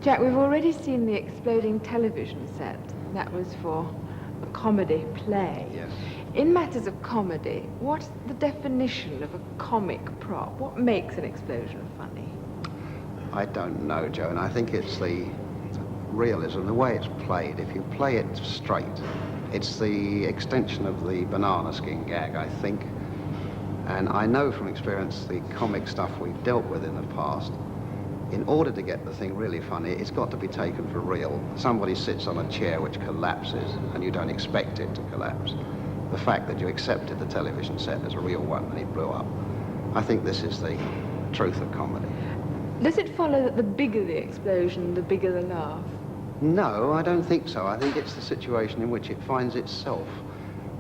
Jack, we've already seen the exploding television set. That was for a comedy play. Yes. In matters of comedy, what's the definition of a comic prop? What makes an explosion funny? I don't know, Joan. I think it's the realism, the way it's played. If you play it straight, it's the extension of the banana skin gag, I think. And I know from experience the comic stuff we've dealt with in the past, in order to get the thing really funny, it's got to be taken for real. Somebody sits on a chair which collapses and you don't expect it to collapse. The fact that you accepted the television set as a real one and it blew up. I think this is the truth of comedy. Does it follow that the bigger the explosion, the bigger the laugh? No, I don't think so. I think it's the situation in which it finds itself.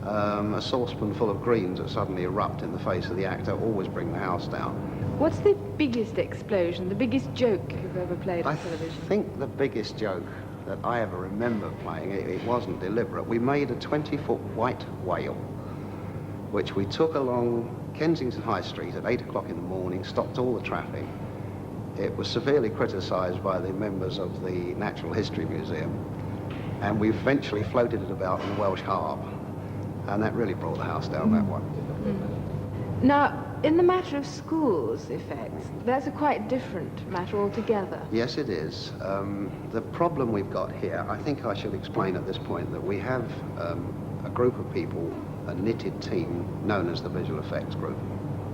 A saucepan full of greens that suddenly erupt in the face of the actor always bring the house down. What's the biggest explosion, the biggest joke you've ever played on television? I think the biggest joke that I ever remember playing, it wasn't deliberate. We made a 20-foot white whale, which we took along Kensington High Street at 8 o'clock in the morning, stopped all the traffic. It was severely criticised by the members of the Natural History Museum, and we eventually floated it about in the Welsh Harp, and that really brought the house down, that one. Mm. Now, in the matter of schools' effects, that's a quite different matter altogether. Yes, it is. The problem we've got here, I think I should explain at this point that we have a group of people, a knitted team known as the Visual Effects Group,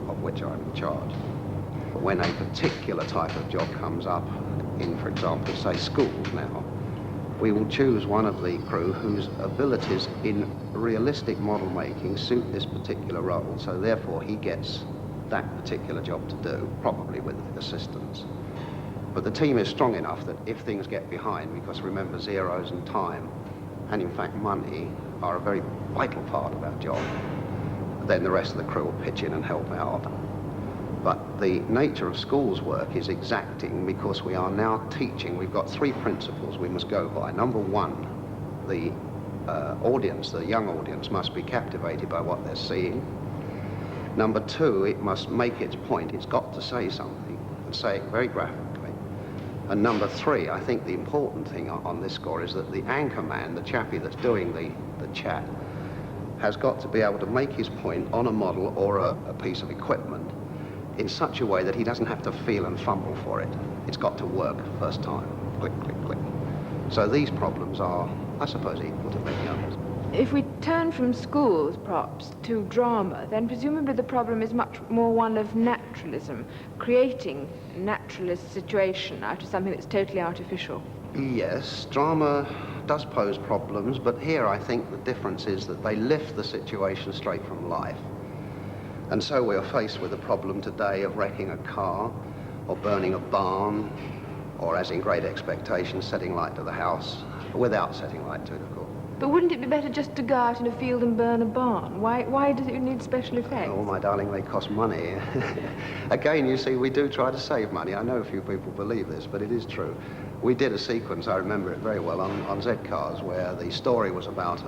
of which I'm in charge. When a particular type of job comes up in, for example, say schools now, we will choose one of the crew whose abilities in realistic model making suit this particular role, so therefore he gets that particular job to do, probably with assistance. But the team is strong enough that if things get behind, because remember zeros and time, and in fact money, are a very vital part of our job, then the rest of the crew will pitch in and help out. But the nature of schools work is exacting because we are now teaching. We've got three principles we must go by. Number one, the audience, the young audience, must be captivated by what they're seeing. Number two, it must make its point. It's got to say something, and say it very graphically. And number three, I think the important thing on this score is that the anchor man, the chappie that's doing the chat, has got to be able to make his point on a model or a piece of equipment in such a way that he doesn't have to feel and fumble for it. It's got to work first time. Click, click, click. So these problems are, I suppose, equal to many others. If we turn from schools props to drama, then presumably the problem is much more one of naturalism, creating a naturalist situation out of something that's totally artificial. Yes, drama does pose problems, but here I think the difference is that they lift the situation straight from life. And so we are faced with the problem today of wrecking a car, or burning a barn, or, as in Great Expectations, setting light to the house, without setting light to it, of course. But wouldn't it be better just to go out in a field and burn a barn? Why does it need special effects? Oh, my darling, they cost money. Again, you see, we do try to save money. I know a few people believe this, but it is true. We did a sequence, I remember it very well, on Z-Cars, where the story was about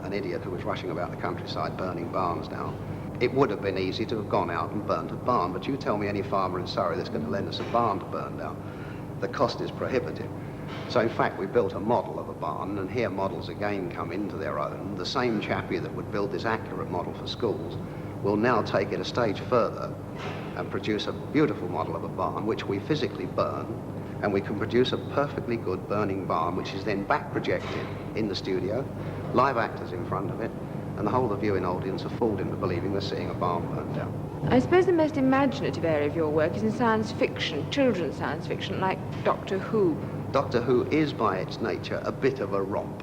an idiot who was rushing about the countryside burning barns down. It would have been easy to have gone out and burnt a barn, but you tell me any farmer in Surrey that's going to lend us a barn to burn down. The cost is prohibitive. So in fact we built a model of a barn, and here models again come into their own. The same chappie that would build this accurate model for schools will now take it a stage further and produce a beautiful model of a barn which we physically burn, and we can produce a perfectly good burning barn which is then back projected in the studio, live actors in front of it, and the whole of the viewing audience are fooled into believing they're seeing a barn burned down. I suppose the most imaginative area of your work is in science fiction, children's science fiction, like Doctor Who. Doctor Who is, by its nature, a bit of a romp.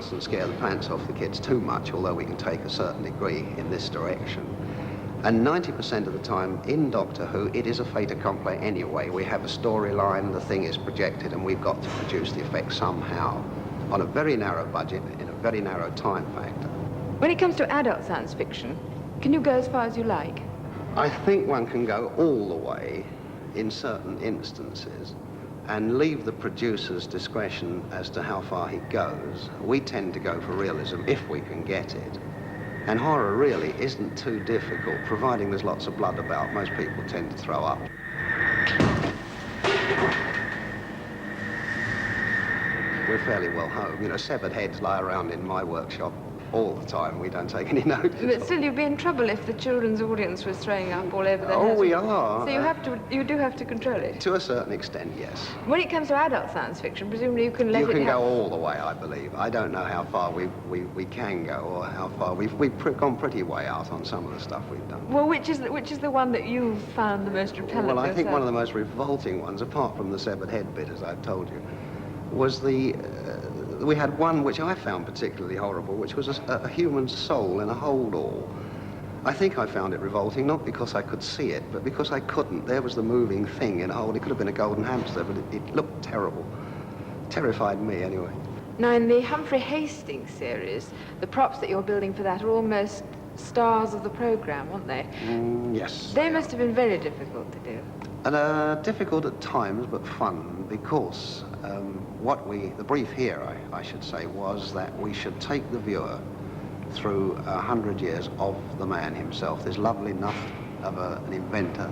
mustn't scare the pants off the kids too much, although we can take a certain degree in this direction. And 90% of the time in Doctor Who, it is a fait accompli anyway. We have a storyline, the thing is projected, and we've got to produce the effect somehow on a very narrow budget in a very narrow time factor. When it comes to adult science fiction, can you go as far as you like? I think one can go all the way in certain instances and leave the producer's discretion as to how far he goes. We tend to go for realism if we can get it. And horror really isn't too difficult, providing there's lots of blood about. Most people tend to throw up. We're fairly well home. You know, severed heads lie around in my workshop all the time. We don't take any notice. But still, you'd be in trouble if the children's audience was throwing up all over their heads. Oh, we are. So you do have to control it. To a certain extent, yes. When it comes to adult science fiction, presumably you can let it... You can go all the way, I believe. I don't know how far we can go, or how far we've gone pretty way out on some of the stuff we've done. Well, which is the one that you found the most repellent? Well, I think yourself? one of the most revolting ones, apart from the severed head bit, as I've told you, was we had one which I found particularly horrible, which was a human soul in a hold-all. I think I found it revolting, not because I could see it, but because I couldn't. There was the moving thing in a hold. It could have been a golden hamster, but it looked terrible. Terrified me, anyway. Now, in the Humphrey Hastings series, the props that you're building for that are almost stars of the programme, aren't they? Yes. They must have been very difficult to do. And difficult at times, but fun, because the brief here, I should say, was that we should take the viewer through 100 years of the man himself. There's lovely enough of an inventor.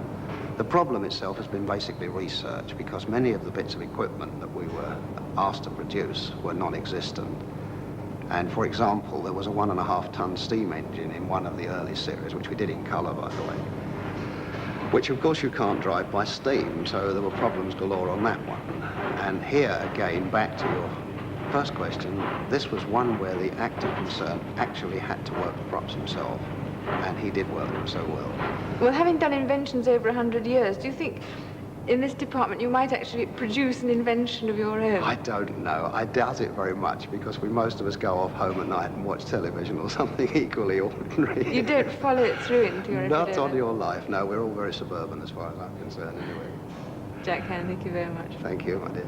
The problem itself has been basically research, because many of the bits of equipment that we were asked to produce were non-existent. And for example, there was a 1.5-ton steam engine in one of the early series, which we did in colour, by the way, which of course you can't drive by steam, so there were problems galore on that one. And here again, back to your first question, this was one where the actor concerned actually had to work the props himself, and he did work them so well. Well, having done inventions over 100 years, do you think in this department you might actually produce an invention of your own? I don't know. I doubt it very much, because most of us go off home at night and watch television or something equally ordinary. You don't follow it through into your Not on your life, no. We're all very suburban as far as I'm concerned, anyway. Jack Kine, thank you very much. Thank you, my dear.